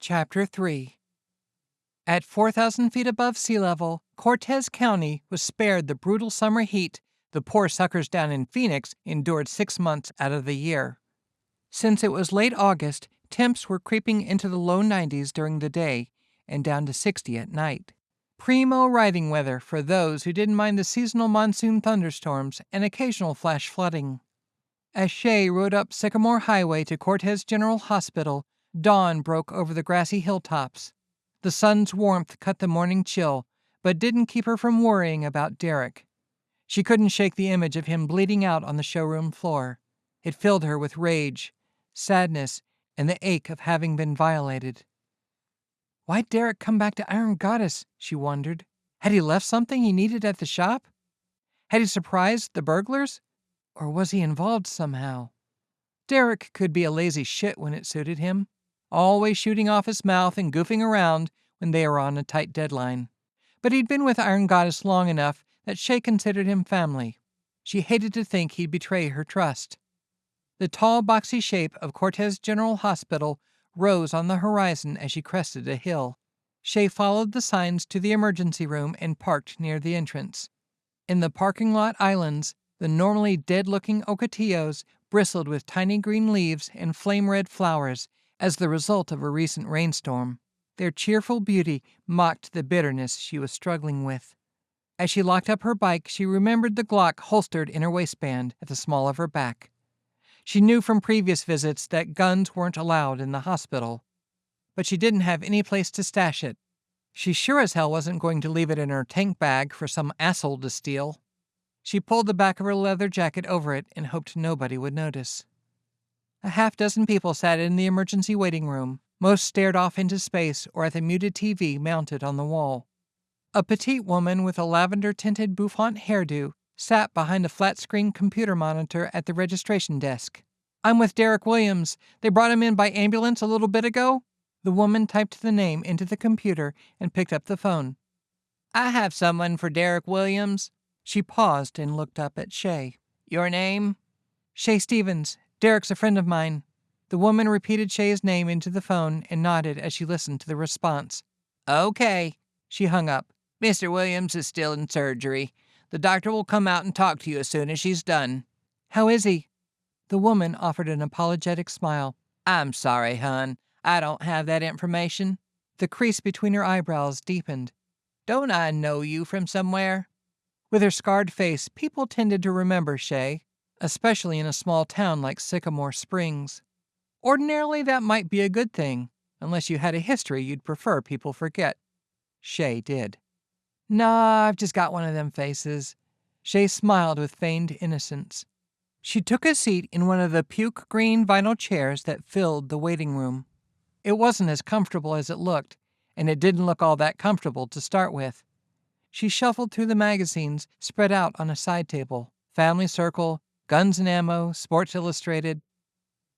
Chapter 3. At 4,000 feet above sea level, Cortez County was spared the brutal summer heat the poor suckers down in Phoenix endured 6 months out of the year. Since it was late August, temps were creeping into the low 90s during the day and down to 60 at night. Primo riding weather for those who didn't mind the seasonal monsoon thunderstorms and occasional flash flooding. As Shea rode up Sycamore Highway to Cortez General Hospital, dawn broke over the grassy hilltops. The sun's warmth cut the morning chill, but didn't keep her from worrying about Derek. She couldn't shake the image of him bleeding out on the showroom floor. It filled her with rage, sadness, and the ache of having been violated. Why'd Derek come back to Iron Goddess, she wondered. Had he left something he needed at the shop? Had he surprised the burglars? Or was he involved somehow? Derek could be a lazy shit when it suited him, always shooting off his mouth and goofing around when they were on a tight deadline. But he'd been with Iron Goddess long enough that Shea considered him family. She hated to think he'd betray her trust. The tall, boxy shape of Cortez General Hospital rose on the horizon as she crested a hill. Shea followed the signs to the emergency room and parked near the entrance. In the parking lot islands, the normally dead-looking ocotillos bristled with tiny green leaves and flame-red flowers as the result of a recent rainstorm. Their cheerful beauty mocked the bitterness she was struggling with. As she locked up her bike, she remembered the Glock holstered in her waistband at the small of her back. She knew from previous visits that guns weren't allowed in the hospital, but she didn't have any place to stash it. She sure as hell wasn't going to leave it in her tank bag for some asshole to steal. She pulled the back of her leather jacket over it and hoped nobody would notice. A half-dozen people sat in the emergency waiting room. Most stared off into space or at the muted TV mounted on the wall. A petite woman with a lavender-tinted bouffant hairdo sat behind a flat-screen computer monitor at the registration desk. "I'm with Derek Williams. They brought him in by ambulance a little bit ago." The woman typed the name into the computer and picked up the phone. "I have someone for Derek Williams." She paused and looked up at Shea. "Your name?" "Shea Stevens. Derek's a friend of mine." The woman repeated Shea's name into the phone and nodded as she listened to the response. "Okay." She hung up. "Mr. Williams is still in surgery. The doctor will come out and talk to you as soon as she's done." "How is he?" The woman offered an apologetic smile. "I'm sorry, hon. I don't have that information." The crease between her eyebrows deepened. "Don't I know you from somewhere?" With her scarred face, people tended to remember Shea, especially in a small town like Sycamore Springs. Ordinarily, that might be a good thing, unless you had a history you'd prefer people forget. Shea did. "Nah, I've just got one of them faces." Shea smiled with feigned innocence. She took a seat in one of the puke green vinyl chairs that filled the waiting room. It wasn't as comfortable as it looked, and it didn't look all that comfortable to start with. She shuffled through the magazines spread out on a side table. Family Circle, Guns and Ammo, Sports Illustrated.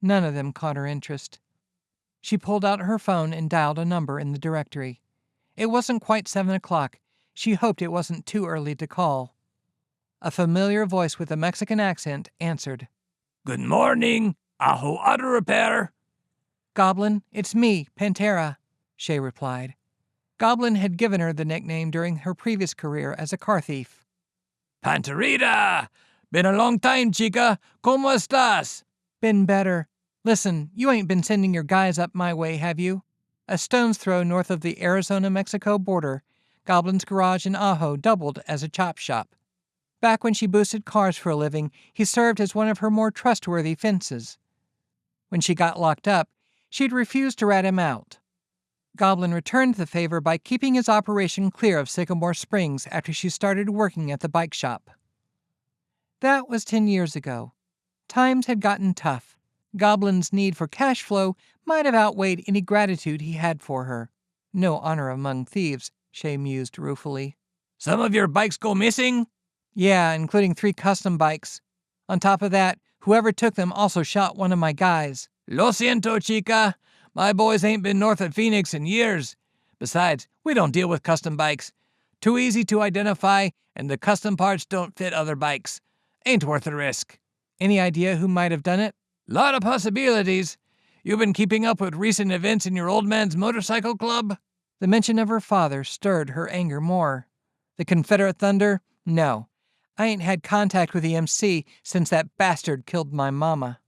None of them caught her interest. She pulled out her phone and dialed a number in the directory. It wasn't quite 7 o'clock. She hoped it wasn't too early to call. A familiar voice with a Mexican accent answered. "Good morning. Ajo Auto Repair." "Goblin, it's me, Pantera," Shea replied. Goblin had given her the nickname during her previous career as a car thief. "Panterita! Been a long time, chica. ¿Cómo estás?" "Been better. Listen, you ain't been sending your guys up my way, have you?" A stone's throw north of the Arizona-Mexico border, Goblin's garage in Ajo doubled as a chop shop. Back when she boosted cars for a living, he served as one of her more trustworthy fences. When she got locked up, she'd refused to rat him out. Goblin returned the favor by keeping his operation clear of Sycamore Springs after she started working at the bike shop. That was 10 years ago. Times had gotten tough. Goblin's need for cash flow might have outweighed any gratitude he had for her. No honor among thieves, Shea mused ruefully. "Some of your bikes go missing?" "Yeah, including 3 custom bikes. On top of that, whoever took them also shot one of my guys." "Lo siento, chica. My boys ain't been north of Phoenix in years. Besides, we don't deal with custom bikes. Too easy to identify, and the custom parts don't fit other bikes. Ain't worth the risk." "Any idea who might have done it?" "Lot of possibilities. You been keeping up with recent events in your old man's motorcycle club? The mention of her father stirred her anger more. The Confederate Thunder? No. I ain't had contact with the MC since that bastard killed my mama.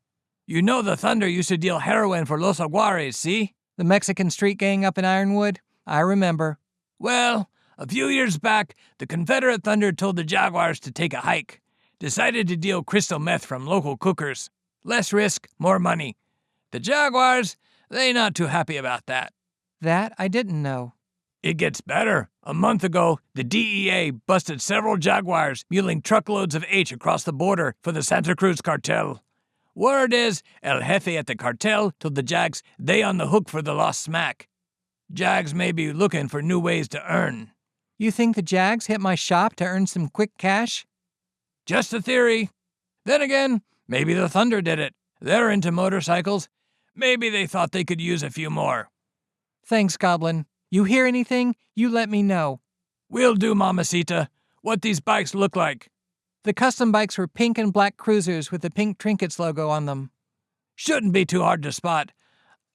You know the Thunder used to deal heroin for Los Aguares, see? The Mexican street gang up in Ironwood? I remember. Well, a few years back, the Confederate Thunder told the Jaguars to take a hike. Decided to deal crystal meth from local cookers. Less risk, more money. The Jaguars, they not too happy about that. That I didn't know. It gets better. A month ago, the DEA busted several Jaguars muling truckloads of H across the border for the Santa Cruz cartel. Word is, El Jefe at the cartel told the Jags they on the hook for the lost smack. Jags may be looking for new ways to earn. You think the Jags hit my shop to earn some quick cash? Just a theory. Then again, maybe the Thunder did it. They're into motorcycles. Maybe they thought they could use a few more. Thanks, Goblin. You hear anything, you let me know. Will do, Mamacita. What these bikes look like? The custom bikes were pink and black cruisers with the pink Trinkets logo on them. Shouldn't be too hard to spot.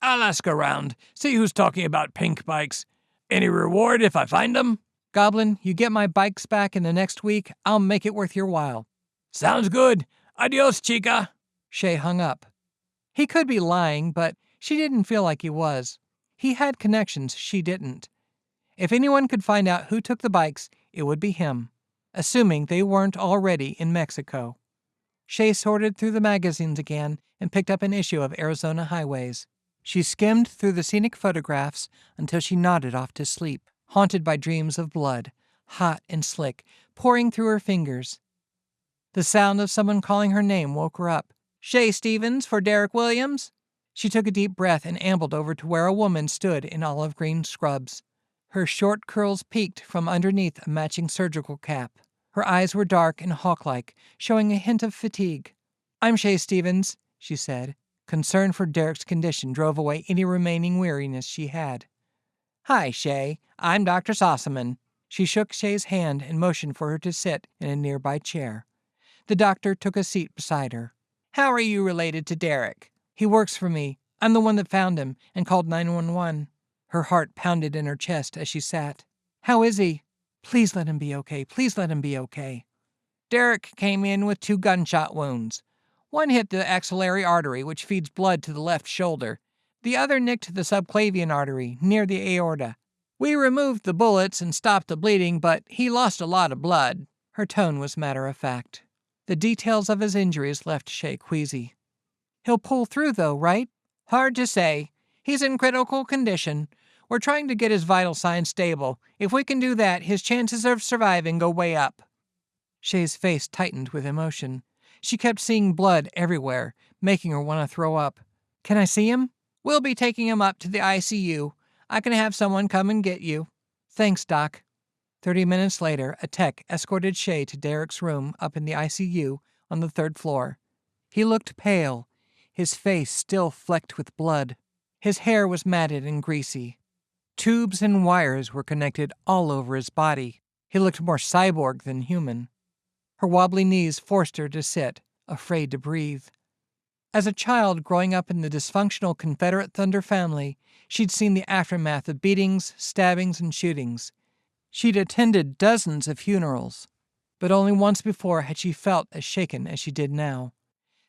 I'll ask around, see who's talking about pink bikes. Any reward if I find them? Goblin, you get my bikes back in the next week, I'll make it worth your while. Sounds good. Adios, chica. Shea hung up. He could be lying, but she didn't feel like he was. He had connections she didn't. If anyone could find out who took the bikes, it would be him, assuming they weren't already in Mexico. Shea sorted through the magazines again and picked up an issue of Arizona Highways. She skimmed through the scenic photographs until she nodded off to sleep, haunted by dreams of blood, hot and slick, pouring through her fingers. The sound of someone calling her name woke her up. Shea Stevens for Derek Williams? She took a deep breath and ambled over to where a woman stood in olive green scrubs. Her short curls peeked from underneath a matching surgical cap. Her eyes were dark and hawk-like, showing a hint of fatigue. I'm Shea Stevens, she said. Concern for Derek's condition drove away any remaining weariness she had. Hi, Shea. I'm Dr. Sossaman. She shook Shea's hand and motioned for her to sit in a nearby chair. The doctor took a seat beside her. How are you related to Derek? He works for me. I'm the one that found him and called 911. Her heart pounded in her chest as she sat. How is he? Please let him be okay. Please let him be okay. Derek came in with 2 gunshot wounds. One hit the axillary artery, which feeds blood to the left shoulder. The other nicked the subclavian artery, near the aorta. We removed the bullets and stopped the bleeding, but he lost a lot of blood. Her tone was matter-of-fact. The details of his injuries left Shea queasy. He'll pull through, though, right? Hard to say. He's in critical condition. We're trying to get his vital signs stable. If we can do that, his chances of surviving go way up. Shea's face tightened with emotion. She kept seeing blood everywhere, making her want to throw up. Can I see him? We'll be taking him up to the ICU. I can have someone come and get you. Thanks, Doc. 30 minutes later, a tech escorted Shea to Derek's room up in the ICU on the 3rd floor. He looked pale, his face still flecked with blood. His hair was matted and greasy. Tubes and wires were connected all over his body. He looked more cyborg than human. Her wobbly knees forced her to sit, afraid to breathe. As a child growing up in the dysfunctional Confederate Thunder family, she'd seen the aftermath of beatings, stabbings, and shootings. She'd attended dozens of funerals, but only once before had she felt as shaken as she did now,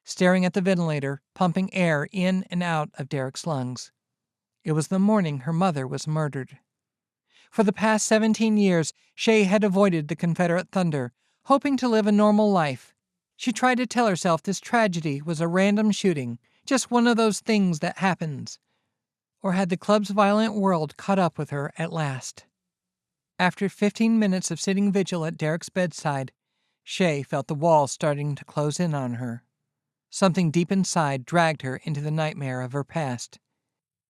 staring at the ventilator, pumping air in and out of Derek's lungs. It was the morning her mother was murdered. For the past 17 years, Shea had avoided the Confederate Thunder, hoping to live a normal life. She tried to tell herself this tragedy was a random shooting, just one of those things that happens. Or had the club's violent world caught up with her at last? After 15 minutes of sitting vigil at Derek's bedside, Shea felt the walls starting to close in on her. Something deep inside dragged her into the nightmare of her past.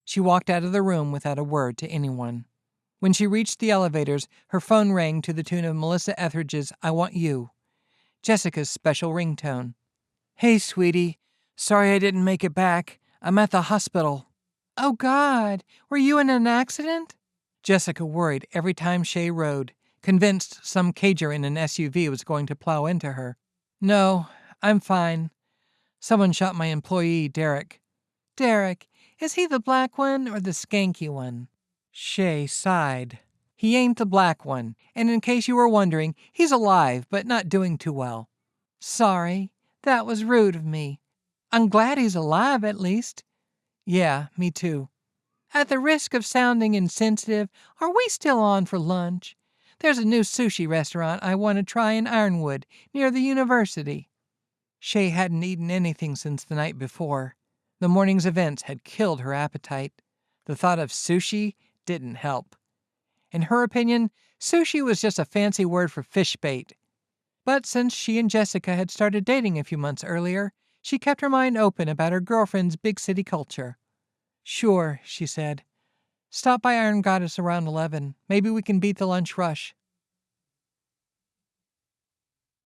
She walked out of the room without a word to anyone. When she reached the elevators, her phone rang to the tune of Melissa Etheridge's I Want You, Jessica's special ringtone. Hey, sweetie. Sorry I didn't make it back. I'm at the hospital. Oh, God. Were you in an accident? Jessica worried every time Shea rode, convinced some cager in an SUV was going to plow into her. No, I'm fine. Someone shot my employee, Derek. Derek, Is he the black one or the skanky one? Shea sighed. He ain't the black one, and in case you were wondering, he's alive but not doing too well. Sorry, that was rude of me. I'm glad he's alive at least. Yeah, me too. At the risk of sounding insensitive, are we still on for lunch? There's a new sushi restaurant I want to try in Ironwood, near the university. Shea hadn't eaten anything since the night before. The morning's events had killed her appetite. The thought of sushi didn't help. In her opinion, sushi was just a fancy word for fish bait. But since she and Jessica had started dating a few months earlier, she kept her mind open about her girlfriend's big city culture. Sure, she said. Stop by Iron Goddess around 11. Maybe we can beat the lunch rush.